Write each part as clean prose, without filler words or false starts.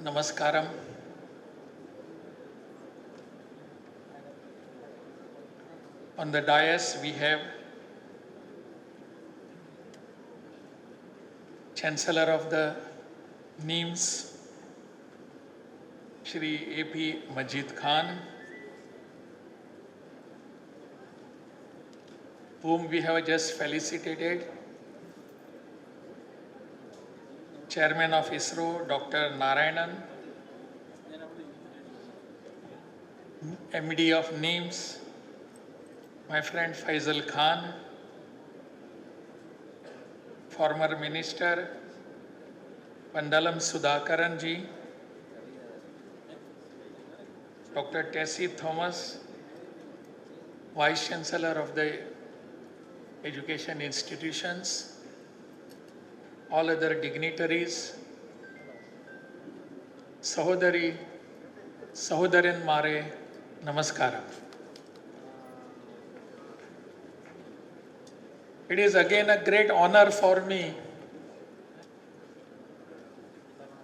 Namaskaram. On the dais we have Chancellor of the NIMS, Shri A.P. Majid Khan, whom we have just felicitated, Chairman of ISRO, Dr. Narayanan, MD of NIMS, my friend Faisal Khan, former Minister Pandalam Sudhakaran ji, Dr. Tessie Thomas, Vice Chancellor of the Education Institutions, all other dignitaries, Sahodari, Sahodarin Mare, Namaskara. It is again a great honor for me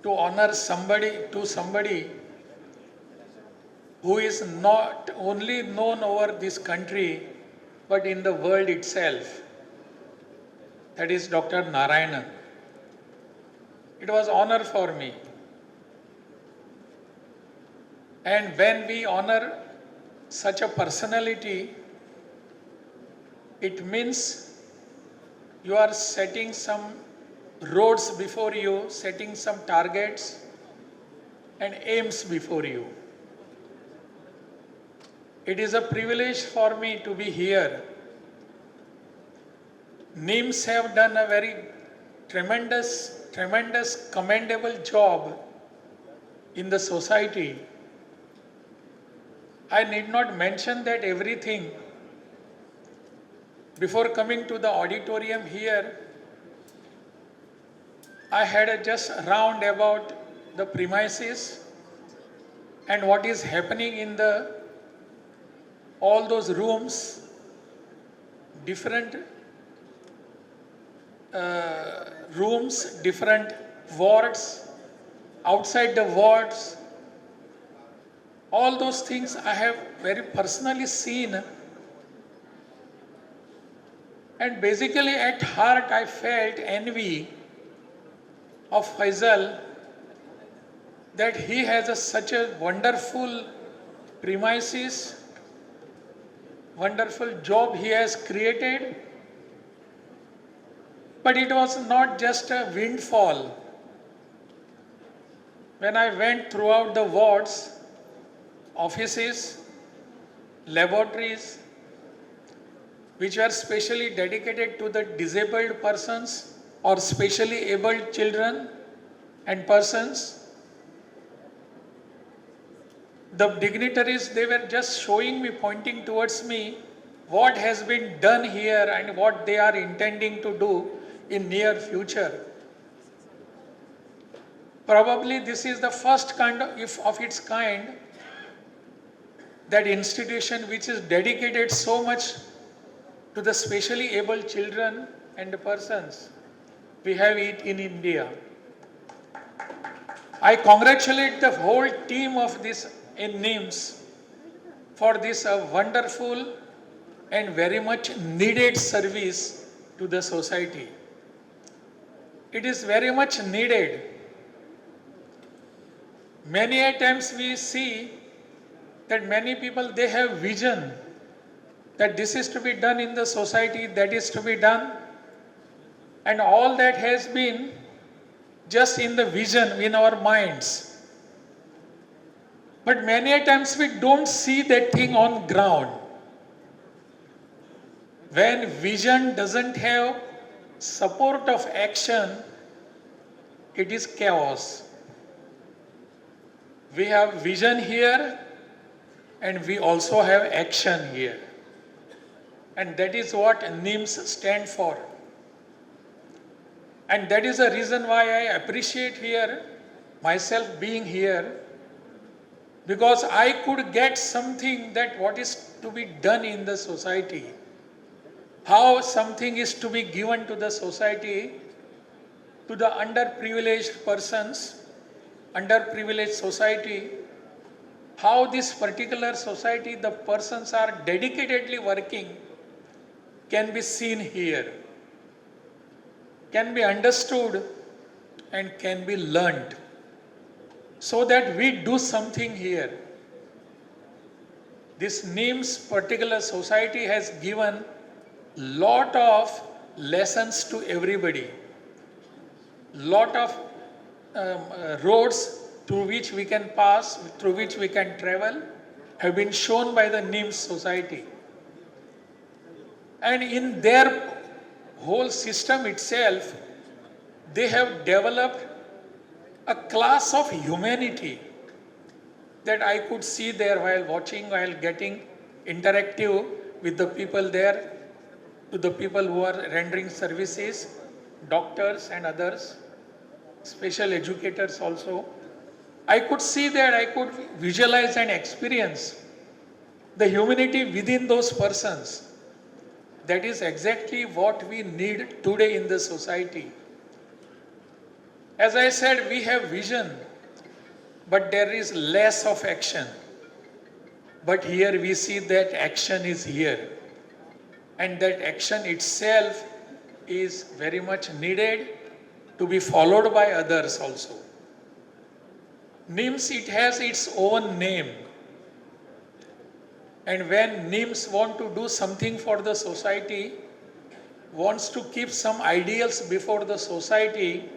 to honor somebody who is not only known over this country but in the world itself. That is Dr. Narayanan. It was honor for me. And when we honor such a personality, it means you are setting some roads before you, setting some targets and aims before you. It is a privilege for me to be here. NIMS have done a very tremendous, commendable job in the society. I need not mention that everything. Before coming to the auditorium here, I had a just round about the premises and what is happening in all those rooms, different rooms, different wards, outside the wards. All those things I have very personally seen. And basically at heart I felt envy of Faisal that he has such a wonderful premises, wonderful job he has created. But it was not just a windfall. When I went throughout the wards, offices, laboratories, which were specially dedicated to the disabled persons or specially abled children and persons, the dignitaries, they were just showing me, pointing towards me, what has been done here and what they are intending to do in near future. Probably this is the first kind of its kind, that institution which is dedicated so much to the specially abled children and persons. We have it in India. I congratulate the whole team of this in NIMS for this wonderful and very much needed service to the society. It is very much needed. Many a times we see that many people, they have vision that this is to be done in the society, that is to be done. And all that has been just in the vision in our minds. But many a times we don't see that thing on ground. When vision doesn't have support of action, it is chaos. We have vision here and we also have action here. And that is what NIMS stand for. And that is the reason why I appreciate here, myself being here, because I could get something that what is to be done in the society, how something is to be given to the society, to the underprivileged persons, underprivileged society, how this particular society, the persons are dedicatedly working, can be seen here, can be understood, and can be learned, so that we do something here. This NIMS particular society has given lot of lessons to everybody, lot of roads through which we can pass, through which we can travel, have been shown by the NIMS society. And in their whole system itself, they have developed a class of humanity that I could see there while watching, while getting interactive with the people there, to the people who are rendering services, doctors and others, special educators also. I could see that, I could visualize and experience the humanity within those persons. That is exactly what we need today in the society. As I said, we have vision, but there is less of action. But here we see that action is here. And that action itself is very much needed to be followed by others also. NIMS, it has its own name. And when NIMS want to do something for the society, wants to keep some ideals before the society,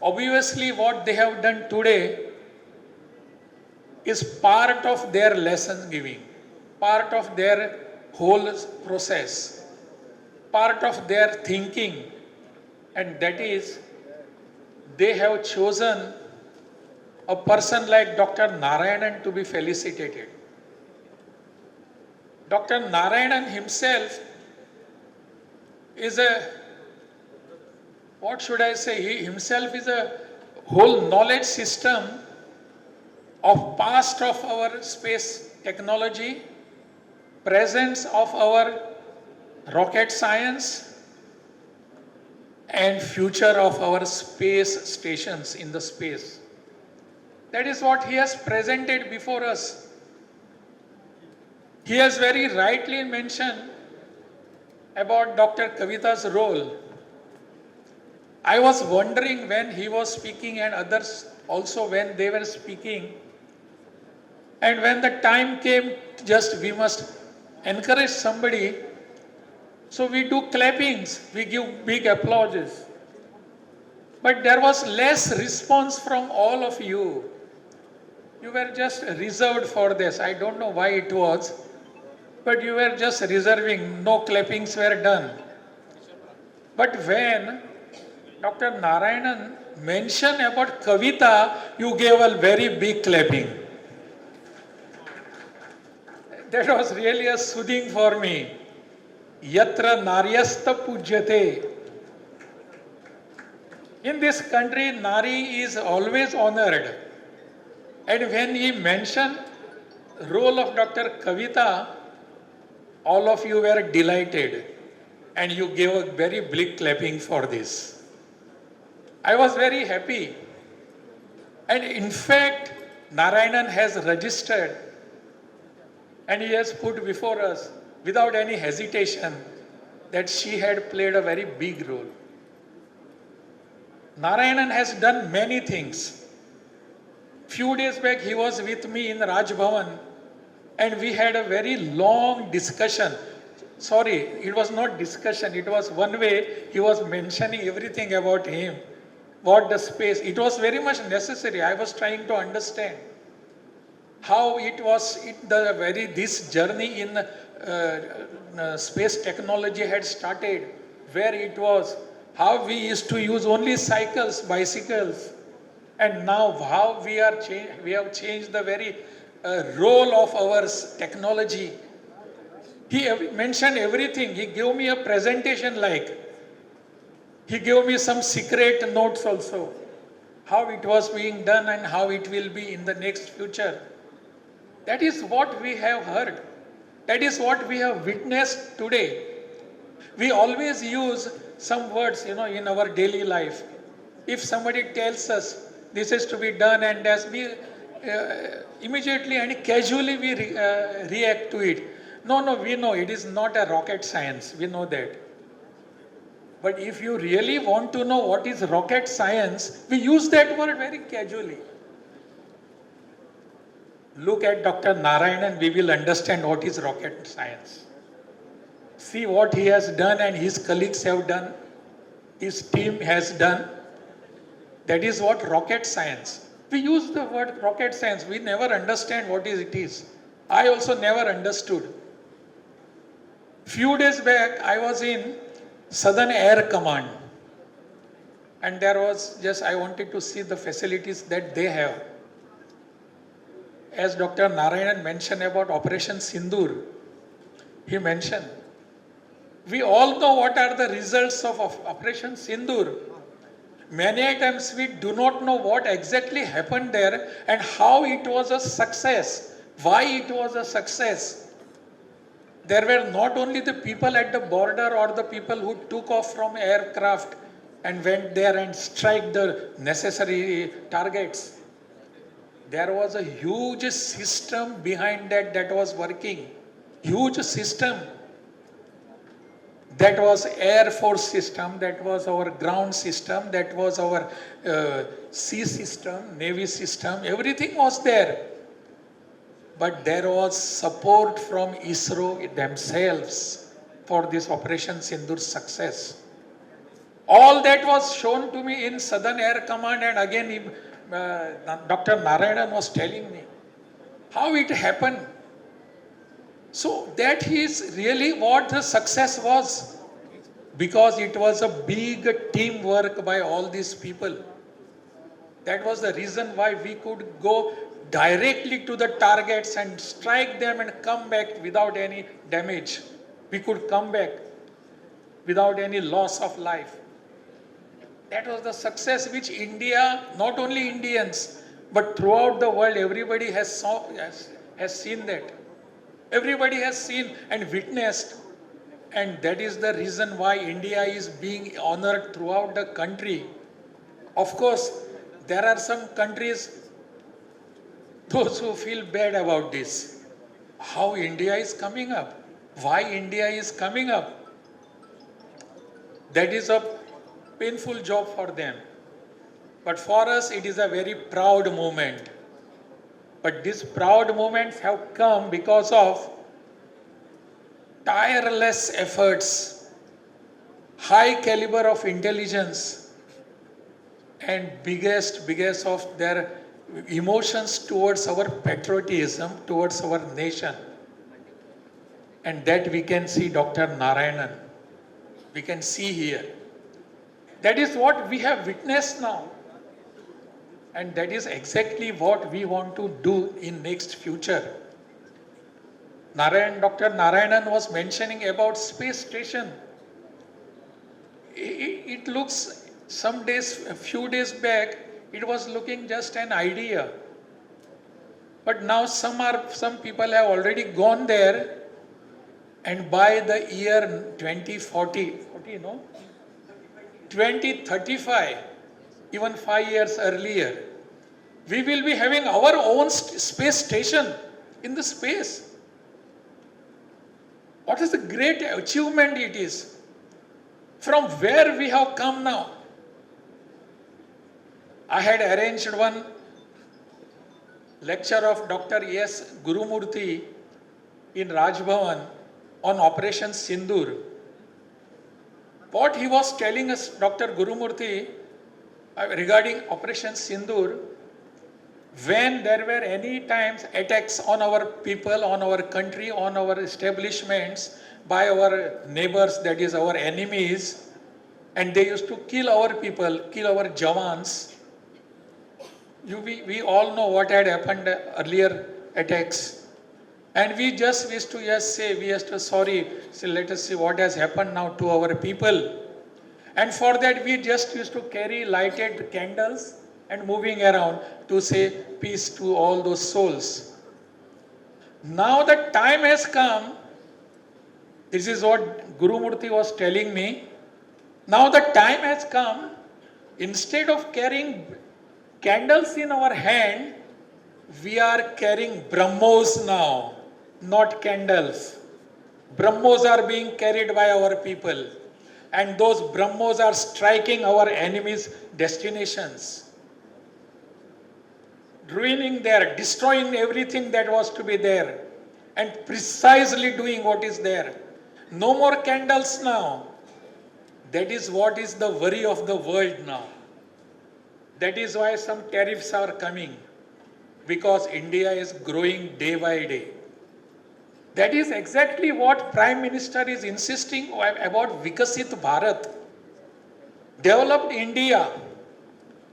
obviously what they have done today is part of their lesson giving, part of their whole process, part of their thinking, and that is they have chosen a person like Dr. Narayanan to be felicitated. Dr. Narayanan himself is a, what should I say, he himself is a whole knowledge system of past of our space technology, presence of our rocket science, and future of our space stations in the space. That is what he has presented before us. He has very rightly mentioned about Dr. Kavita's role. I was wondering when he was speaking and others also when they were speaking, and when the time came, just we must encourage somebody, so we do clappings, we give big applauses. But there was less response from all of you. You were just reserved for this. I don't know why it was, but you were just reserving, no clappings were done. But when Dr. Narayanan mentioned about Kavita, you gave a very big clapping. That was really a soothing for me. Yatra naryasta pujyate. In this country, Nari is always honored. And when he mentioned role of Dr. Kavita, all of you were delighted. And you gave a very big clapping for this. I was very happy. And in fact, Narayanan has registered and he has put before us, without any hesitation, that she had played a very big role. Narayanan has done many things. Few days back, he was with me in Raj Bhavan and we had a very long discussion. Sorry, it was not discussion, it was one way he was mentioning everything about him, what the space. It was very much necessary. I was trying to understand how it was, this journey in space technology had started, where it was, how we used to use only cycles, bicycles, and now how we have changed the very role of our technology. He mentioned everything. He gave me a presentation like. He gave me some secret notes also, how it was being done and how it will be in the next future. That is what we have heard. That is what we have witnessed today. We always use some words, in our daily life. If somebody tells us this is to be done, and as we immediately and casually we react to it. No, we know it is not a rocket science, we know that. But if you really want to know what is rocket science, we use that word very casually. Look at Dr. Narayanan, we will understand what is rocket science. See what he has done and his colleagues have done, his team has done. That is what rocket science. We use the word rocket science, we never understand what it is. I also never understood. Few days back, I was in Southern Air Command, and there was I wanted to see the facilities that they have. As Dr. Narayanan mentioned about Operation Sindoor, he mentioned, we all know what are the results of Operation Sindoor. Many times we do not know what exactly happened there and how it was a success, why it was a success. There were not only the people at the border or the people who took off from aircraft and went there and strike the necessary targets. There was a huge system behind that was working. Huge system. That was Air Force system, that was our ground system, that was our sea system, Navy system, everything was there. But there was support from ISRO themselves for this Operation Sindoor success. All that was shown to me in Southern Air Command, and again Dr. Narayanan was telling me how it happened. So that is really what the success was, because it was a big teamwork by all these people. That was the reason why we could go directly to the targets and strike them and come back without any damage. We could come back without any loss of life. That was the success which India, not only Indians, but throughout the world, everybody has seen that. Everybody has seen and witnessed. And that is the reason why India is being honored throughout the country. Of course, there are some countries, those who feel bad about this. How India is coming up. Why India is coming up. That is a painful job for them. But for us, it is a very proud moment. But these proud moments have come because of tireless efforts, high caliber of intelligence, and biggest of their emotions towards our patriotism, towards our nation. And that we can see Dr. Narayanan. We can see here. That is what we have witnessed now. And that is exactly what we want to do in next future. Dr. Narayanan was mentioning about space station. It looks a few days back, it was looking just an idea. But now some people have already gone there, and by the year 2035, even 5 years earlier, we will be having our own space station in the space. What is the great achievement it is? From where we have come now. I had arranged one lecture of Dr. S. Gurumurthy in Raj Bhavan on Operation Sindoor. What he was telling us, Dr. Gurumurthy, regarding Operation Sindoor, when there were any times attacks on our people, on our country, on our establishments by our neighbors, that is our enemies, and they used to kill our people, kill our Jawans. We all know what had happened earlier attacks. And we just used to sorry, so let us see what has happened now to our people. And for that we just used to carry lighted candles and moving around to say peace to all those souls. Now the time has come, this is what Guru Murthy was telling me, now the time has come, instead of carrying Candles in our hand, we are carrying Brahmos now, not candles. Brahmos are being carried by our people, and those Brahmos are striking our enemies' destinations, ruining their, destroying everything that was to be there, and precisely doing what is there. No more candles now. That is what is the worry of the world now. That is why some tariffs are coming, because India is growing day by day. That is exactly what Prime Minister is insisting about Viksit Bharat, developed India.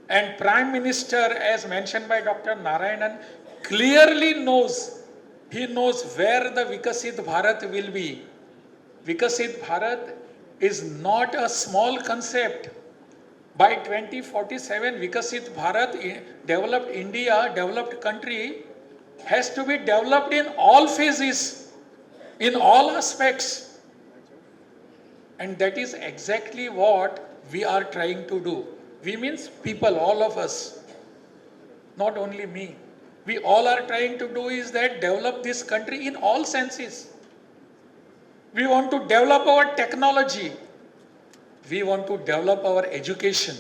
And Prime Minister, as mentioned by Dr. Narayanan, clearly knows, he knows where the Viksit Bharat will be. Viksit Bharat is not a small concept. By 2047, Viksit Bharat, developed India, developed country, has to be developed in all phases, in all aspects. And that is exactly what we are trying to do. We means people, all of us, not only me. We all are trying to do is that develop this country in all senses. We want to develop our technology. We want to develop our education.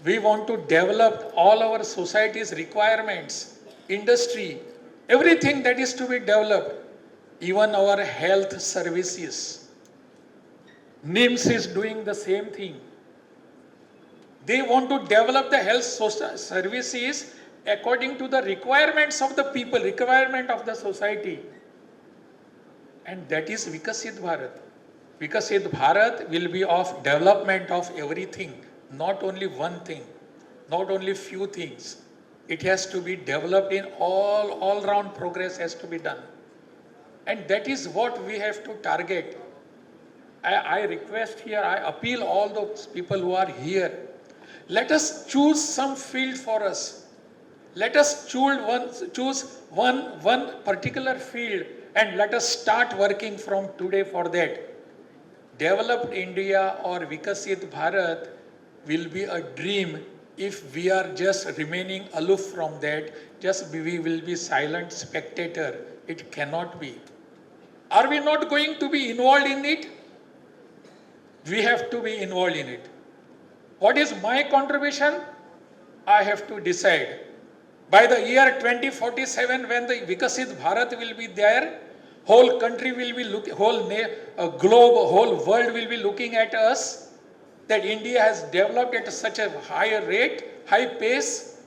We want to develop all our society's requirements, industry, everything that is to be developed, even our health services. NIMS is doing the same thing. They want to develop the health services according to the requirements of the people, requirement of the society. And that is Viksit Bharat. Viksit Bharat will be of development of everything, not only one thing, not only few things. It has to be developed in all round progress has to be done. And that is what we have to target. I request here, I appeal all those people who are here. Let us choose some field for us. Let us choose one particular field and let us start working from today for that. Developed India or Viksit Bharat will be a dream if we are just remaining aloof from that, just we will be silent spectator. It cannot be. Are we not going to be involved in it? We have to be involved in it. What is my contribution? I have to decide. By the year 2047, when the Viksit Bharat will be there, whole country will be looking, globe, whole world will be looking at us, that India has developed at such a higher rate, high pace,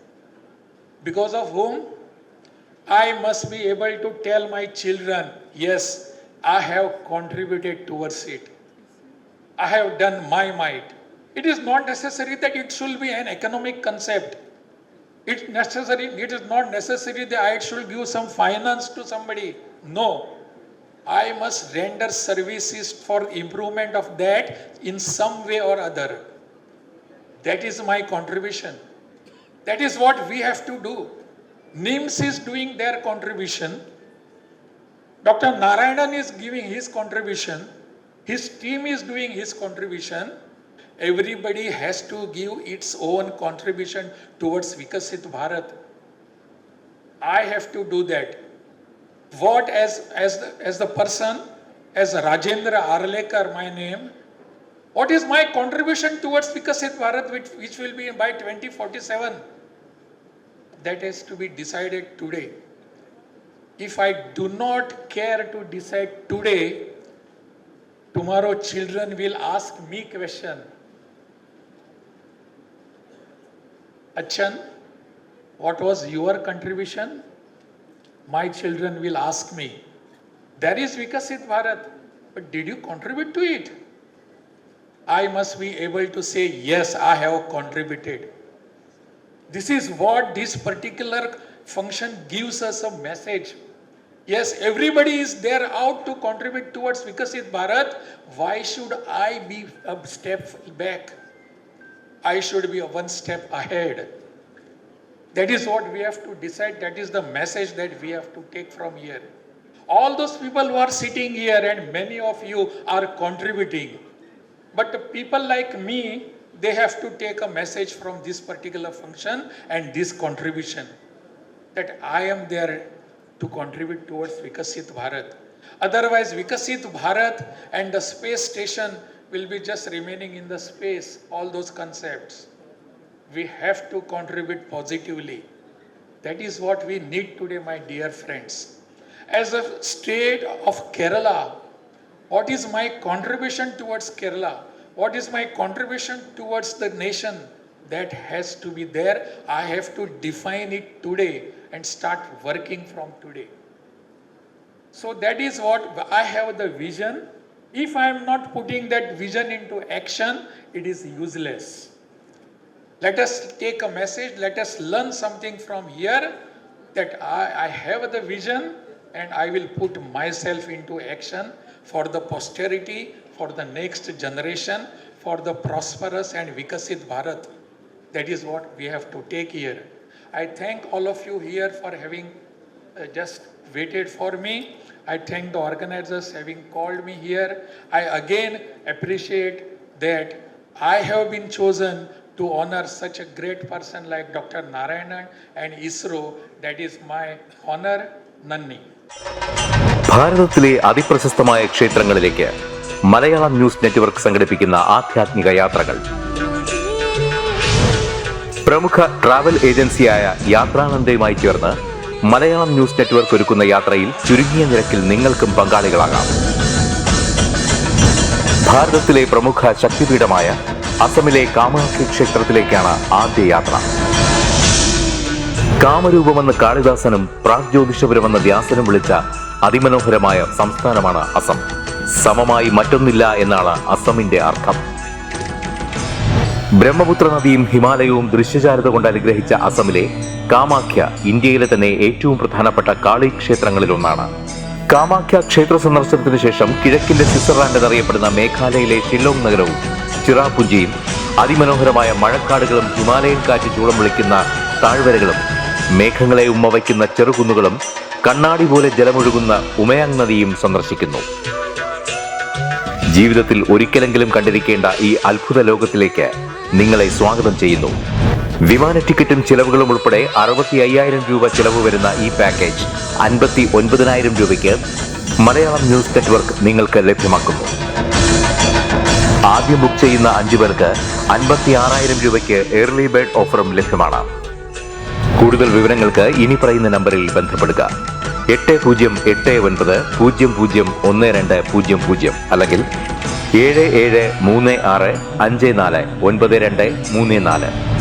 because of whom I must be able to tell my children, yes, I have contributed towards it. I have done my might. It is not necessary that it should be an economic concept. It is not necessary that I should give some finance to somebody. No. I must render services for improvement of that in some way or other. That is my contribution. That is what we have to do. NIMS is doing their contribution. Dr. Narayanan is giving his contribution. His team is doing his contribution. Everybody has to give its own contribution towards Viksit Bharat. I have to do that. What as the person, as Rajendra Arlekar, my name, what is my contribution towards Viksit Bharat, which will be by 2047? That has to be decided today. If I do not care to decide today, tomorrow children will ask me question. Achan, what was your contribution? My children will ask me. There is Viksit Bharat, but did you contribute to it? I must be able to say, yes, I have contributed. This is what this particular function gives us a message. Yes, everybody is there out to contribute towards Viksit Bharat. Why should I be a step back? I should be one step ahead. That is what we have to decide. That is the message that we have to take from here. All those people who are sitting here and many of you are contributing. But the people like me, they have to take a message from this particular function and this contribution, that I am there to contribute towards Viksit Bharat. Otherwise, Viksit Bharat and the space station will be just remaining in the space, all those concepts. We have to contribute positively. That is what we need today, my dear friends. As a state of Kerala, what is my contribution towards Kerala? What is my contribution towards the nation? That has to be there. I have to define it today and start working from today. So that is what I have the vision. If I am not putting that vision into action, it is useless. Let us take a message, let us learn something from here, that I have the vision and I will put myself into action for the posterity, for the next generation, for the prosperous and Viksit Bharat. That is what we have to take here. I thank all of you here for having just waited for me. I thank the organizers having called me here. I again appreciate that I have been chosen to honor such a great person like Dr. Narayanan and ISRO. That is my honor. Nanni. ഭാരതത്തിലെ അതിപ്രശസ്തമായ ക്ഷേത്രങ്ങളിലേക്ക് Malayalam news network സംഘടിപ്പിക്കുന്ന ആധ്യാത്മിക യാത്രകൾ. പ്രമുഖ travel ഏജൻസിയായ യാത്രാനന്ദയുമായി ചേർന്ന് Malayalam news network ഒരുക്കുന്ന യാത്രയിൽ ചുരുങ്ങിയ നിരക്കിൽ നിങ്ങൾക്കും പങ്കാളികളാകാം. ഭാരതത്തിലെ പ്രമുഖ ശക്തിപീഠമായ അസമിലെ കാമാഖ്യ ക്ഷേത്രത്തിലേക്കാണ് ആദ്യ യാത്ര. കാമരൂപമെന്ന് കാളിദാസനും പ്രാഗ്ജ്യോതിഷപുരമെന്ന വ്യാസനും വിളിച്ച അതിമനോഹരമായ സംസ്ഥാനമാണ് അസം. സമമായി മറ്റൊന്നില്ല എന്നാണ് അസമിന്റെ അർത്ഥം. ബ്രഹ്മപുത്ര നദിയും ഹിമാലയവും ദൃശ്യചാരുത കൊണ്ട് അനുഗ്രഹിച്ച അസമിലെ കാമാഖ്യ ഇന്ത്യയിലെ തന്നെ ഏറ്റവും പ്രധാനപ്പെട്ട കാളി ക്ഷേത്രങ്ങളിലൊന്നാണ്. കാമാഖ്യ ക്ഷേത്ര സന്ദർശനത്തിന് ശേഷം കിഴക്കിന്റെ സ്വിറ്റ്സർലാൻഡ് എന്നറിയപ്പെടുന്ന മേഘാലയയിലെ ഷില്ലോങ് നഗരവും ചിറാപുഞ്ചിയും അതിമനോഹരമായ മഴക്കാടുകളും ഹിമാലയൻ കാറ്റ് ചൂളം വിളിക്കുന്ന താഴ്വരകളും മേഘങ്ങളെ ഉമ്മവയ്ക്കുന്ന ചെറുകുന്നുകളും കണ്ണാടി പോലെ ജലമൊഴുകുന്ന ഉമയാങ് നദിയും സന്ദർശിക്കുന്നു. ജീവിതത്തിൽ ഒരിക്കലെങ്കിലും കണ്ടിരിക്കേണ്ട ഈ അത്ഭുത ലോകത്തിലേക്ക് നിങ്ങളെ സ്വാഗതം ചെയ്യുന്നു. വിമാന ടിക്കറ്റും ചിലവുകളും ഉൾപ്പെടെ 65,000 രൂപ ചിലവ് വരുന്ന ഈ പാക്കേജ് 59,000 രൂപയ്ക്ക് മലയാളം ന്യൂസ് നെറ്റ്വർക്ക് നിങ്ങൾക്ക് ലഭ്യമാക്കുന്നു. ആദ്യം ബുക്ക് ചെയ്യുന്ന 5 പേർക്ക് 56,000 രൂപയ്ക്ക് ഏർലി ബേർഡ് ഓഫറും ലഭ്യമാണ്. കൂടുതൽ വിവരങ്ങൾക്ക് ഇനി പറയുന്ന നമ്പറിൽ ബന്ധപ്പെടുക. 8089001200 അല്ലെങ്കിൽ 7736549234.